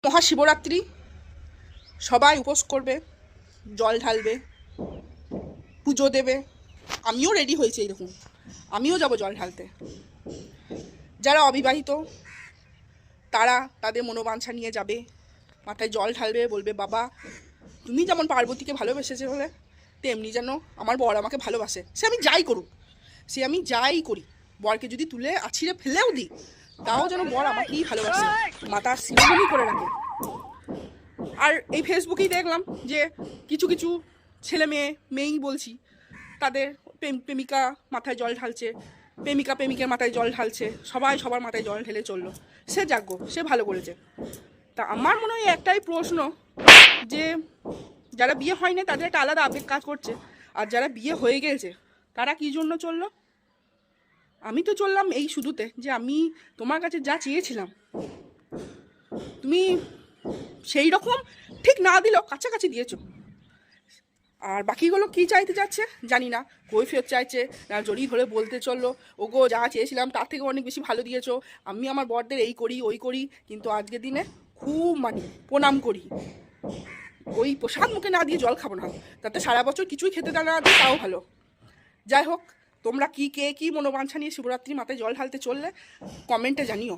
মহাশিবরাত্রি, সবাই উপোস করবে, জল ঢালবে, পুজো দেবে। আমিও রেডি হয়েছি এইরকম, আমিও যাব জল ঢালতে। যারা অবিবাহিত তারা তাদের মনোবাঞ্ছা নিয়ে যাবে, মাথায় জল ঢালবে, বলবে বাবা তুমি যেমন পার্বতীকে ভালোবেসেছে বলে তেমনি যেন আমার বর আমাকে ভালোবাসে। সে আমি যাই করুক, সে আমি যাই করি, বরকে যদি তুলে আছিঁড়ে ফেলেও দিই তাও যেন বর আমাকেই ভালোবাসে, মাতার শিরোমণি করে রাখে। আর এই ফেসবুকেই দেখলাম যে কিছু কিছু ছেলে মেয়েই বলছি, তাদের প্রেমিকা মাথায় জল ঢালছে, প্রেমিকা প্রেমিকের মাথায় জল ঢালছে, সবাই সবার মাথায় জল ঢেলে চললো। সে যাজ্ঞ, সে ভালো করেছে। তা আমার মনে হয় একটাই প্রশ্ন, যে যারা বিয়ে হয়নি তাদের একটা আলাদা আবেগ কাজ করছে, আর যারা বিয়ে হয়ে গেছে তারা কী জন্য চললো? আমি তো চললাম এই শুধুতে যে আমি তোমার কাছে যা চেয়েছিলাম তুমি সেই রকম ঠিক না দিলেও কাছাকাছি দিয়েছো। আর বাকিগুলো কি চাইতে যাচ্ছে জানি না, কৈফিয়ত চাইছে না, জড়িয়ে ধরে বলতে চললো ওগো যা চেয়েছিলাম তার থেকে অনেক বেশি ভালো দিয়েছো, আমি আমার বরদের এই করি ওই করি, কিন্তু আজকের দিনে খুব মানি, প্রণাম করি, ওই প্রসাদ মুখে না দিয়ে জল খাবো না, তাতে সারা বছর কিছুই খেতে না দিই তাও ভালো। যাই হোক, তোমরা কে কী মনোবাঞ্ছা নিয়ে শিবরাত্রি মাথায় জল ঢালতে চললে কমেন্টে জানিও।